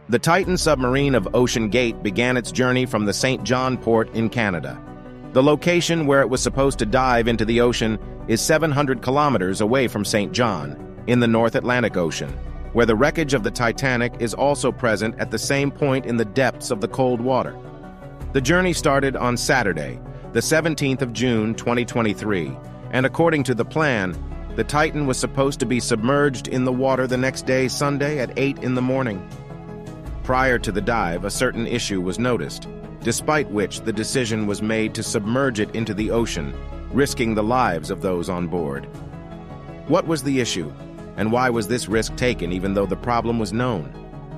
The Titan submarine of Oceangate began its journey from the St. John port in Canada. The location where it was supposed to dive into the ocean is 700 kilometers away from St. John, in the North Atlantic Ocean, where the wreckage of the Titanic is also present at the same point in the depths of the cold water. The journey started on Saturday, the 17th of June, 2023, and according to the plan, the Titan was supposed to be submerged in the water the next day, Sunday, at 8 in the morning. Prior to the dive, a certain issue was noticed, despite which the decision was made to submerge it into the ocean, risking the lives of those on board. What was the issue, and why was this risk taken even though the problem was known?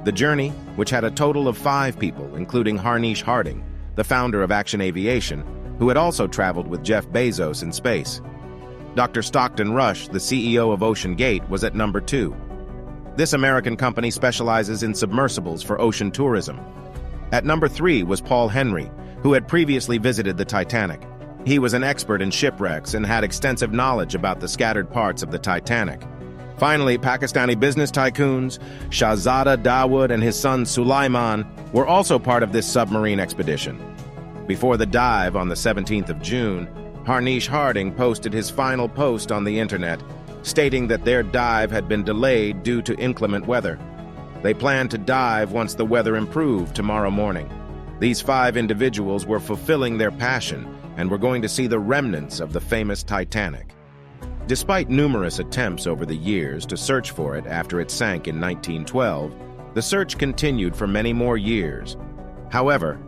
The journey, which had a total of 5 people, including Harnish Harding, the founder of Action Aviation, who had also traveled with Jeff Bezos in space. Dr. Stockton Rush, the CEO of Oceangate, was at number 2. This American company specializes in submersibles for ocean tourism. At number 3 was Paul-Henry, who had previously visited the Titanic. He was an expert in shipwrecks and had extensive knowledge about the scattered parts of the Titanic. Finally, Pakistani business tycoons, Shahzada Dawood and his son Sulaiman, were also part of this submarine expedition. Before the dive on the 17th of June, Harnish Harding posted his final post on the internet, stating that their dive had been delayed due to inclement weather. They planned to dive once the weather improved tomorrow morning. These 5 individuals were fulfilling their passion and were going to see the remnants of the famous Titanic. Despite numerous attempts over the years to search for it after it sank in 1912, the search continued for many more years. However,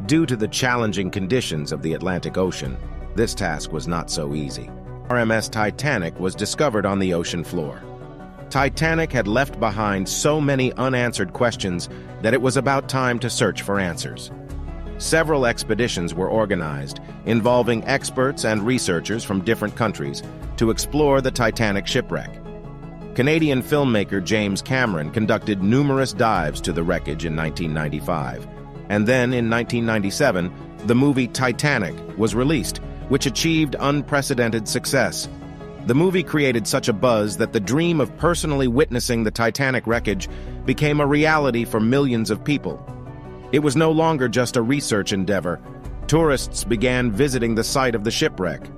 due to the challenging conditions of the Atlantic Ocean, this task was not so easy. RMS Titanic was discovered on the ocean floor. Titanic had left behind so many unanswered questions that it was about time to search for answers. Several expeditions were organized, involving experts and researchers from different countries, to explore the Titanic shipwreck. Canadian filmmaker James Cameron conducted numerous dives to the wreckage in 1995, and then in 1997, the movie Titanic was released, which achieved unprecedented success. The movie created such a buzz that the dream of personally witnessing the Titanic wreckage became a reality for millions of people. It was no longer just a research endeavor. Tourists began visiting the site of the shipwreck.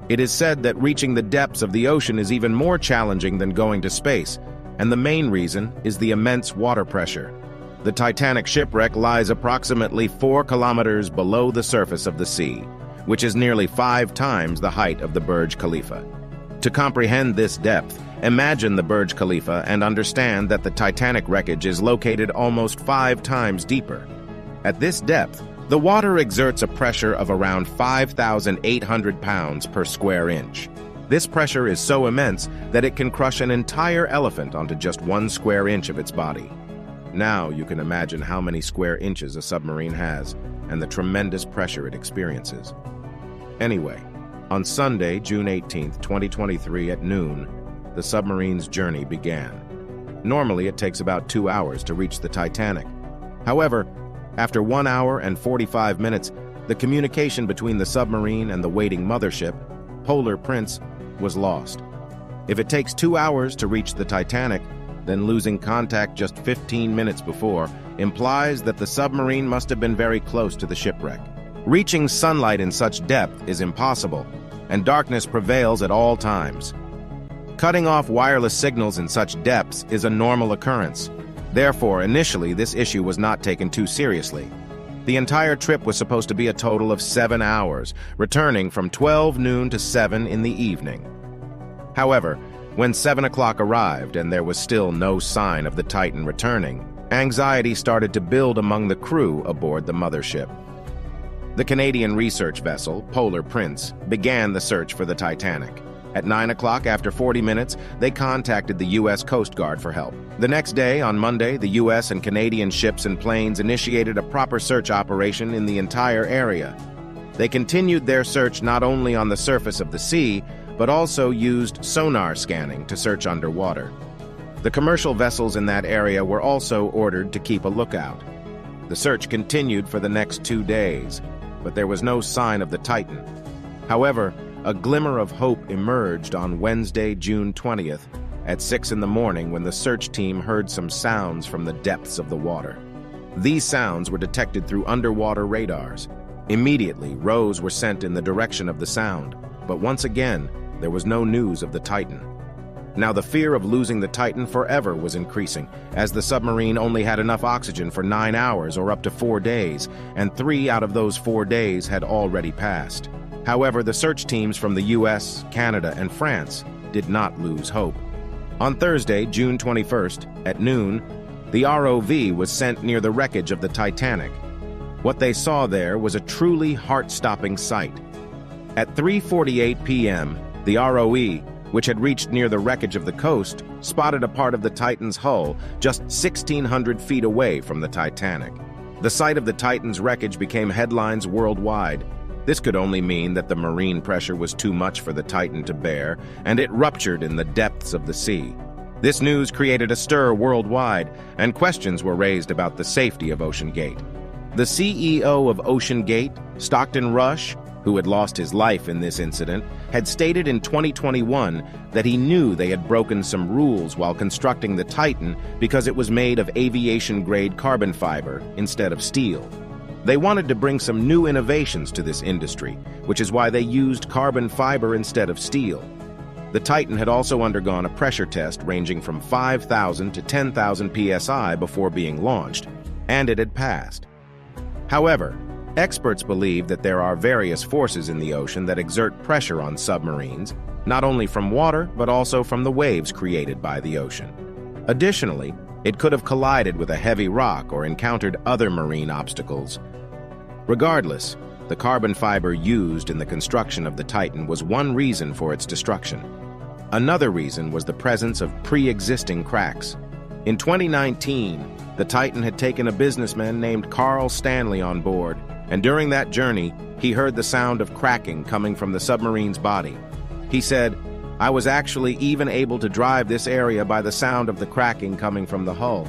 It is said that reaching the depths of the ocean is even more challenging than going to space, and the main reason is the immense water pressure. The Titanic shipwreck lies approximately 4 kilometers below the surface of the sea, which is nearly 5 times the height of the Burj Khalifa. To comprehend this depth, imagine the Burj Khalifa and understand that the Titanic wreckage is located almost 5 times deeper. At this depth, the water exerts a pressure of around 5,800 pounds per square inch. This pressure is so immense that it can crush an entire elephant onto just 1 square inch of its body. Now you can imagine how many square inches a submarine has and the tremendous pressure it experiences. Anyway, on Sunday, June 18, 2023 at noon, the submarine's journey began. Normally, it takes about 2 hours to reach the Titanic. However, after 1 hour and 45 minutes, the communication between the submarine and the waiting mothership, Polar Prince, was lost. If it takes 2 hours to reach the Titanic, then losing contact just 15 minutes before implies that the submarine must have been very close to the shipwreck. Reaching sunlight in such depth is impossible, and darkness prevails at all times. Cutting off wireless signals in such depths is a normal occurrence. Therefore, initially, this issue was not taken too seriously. The entire trip was supposed to be a total of 7 hours, returning from 12 noon to 7 in the evening. However, when 7 o'clock arrived and there was still no sign of the Titan returning, anxiety started to build among the crew aboard the mothership. The Canadian research vessel, Polar Prince, began the search for the Titanic. At 9 o'clock, after 40 minutes, they contacted the U.S. Coast Guard for help. The next day, on Monday, the U.S. and Canadian ships and planes initiated a proper search operation in the entire area. They continued their search not only on the surface of the sea, but also used sonar scanning to search underwater. The commercial vessels in that area were also ordered to keep a lookout. The search continued for the next 2 days, but there was no sign of the Titan. However, a glimmer of hope emerged on Wednesday, June 20th, at 6 in the morning when the search team heard some sounds from the depths of the water. These sounds were detected through underwater radars. Immediately, rows were sent in the direction of the sound, but once again, there was no news of the Titan. Now the fear of losing the Titan forever was increasing, as the submarine only had enough oxygen for 9 hours or up to 4 days, and 3 out of those 4 days had already passed. However, the search teams from the US, Canada, and France did not lose hope. On Thursday, June 21st, at noon, the ROV was sent near the wreckage of the Titanic. What they saw there was a truly heart-stopping sight. At 3:48 p.m., the ROE, which had reached near the wreckage of the coast, spotted a part of the Titan's hull just 1,600 feet away from the Titanic. The sight of the Titan's wreckage became headlines worldwide. This could only mean that the marine pressure was too much for the Titan to bear, and it ruptured in the depths of the sea. This news created a stir worldwide, and questions were raised about the safety of Oceangate. The CEO of Oceangate, Stockton Rush, who had lost his life in this incident, had stated in 2021 that he knew they had broken some rules while constructing the Titan because it was made of aviation-grade carbon fiber instead of steel. They wanted to bring some new innovations to this industry, which is why they used carbon fiber instead of steel. The Titan had also undergone a pressure test ranging from 5,000 to 10,000 psi before being launched, and it had passed. However, experts believe that there are various forces in the ocean that exert pressure on submarines, not only from water, but also from the waves created by the ocean. Additionally, it could have collided with a heavy rock or encountered other marine obstacles. Regardless, the carbon fiber used in the construction of the Titan was one reason for its destruction. Another reason was the presence of pre-existing cracks. In 2019, the Titan had taken a businessman named Carl Stanley on board, and during that journey, he heard the sound of cracking coming from the submarine's body. He said, "I was actually even able to drive this area by the sound of the cracking coming from the hull."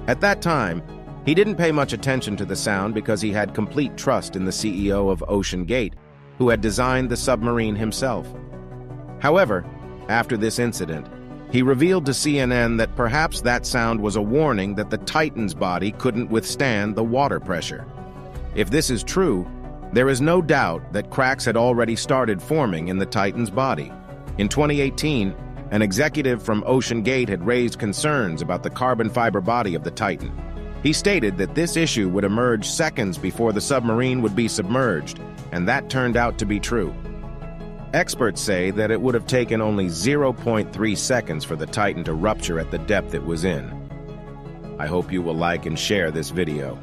At that time, he didn't pay much attention to the sound because he had complete trust in the CEO of Oceangate, who had designed the submarine himself. However, after this incident, he revealed to CNN that perhaps that sound was a warning that the Titan's body couldn't withstand the water pressure. If this is true, there is no doubt that cracks had already started forming in the Titan's body. In 2018, an executive from Oceangate had raised concerns about the carbon fiber body of the Titan. He stated that this issue would emerge seconds before the submarine would be submerged, and that turned out to be true. Experts say that it would have taken only 0.3 seconds for the Titan to rupture at the depth it was in. I hope you will like and share this video.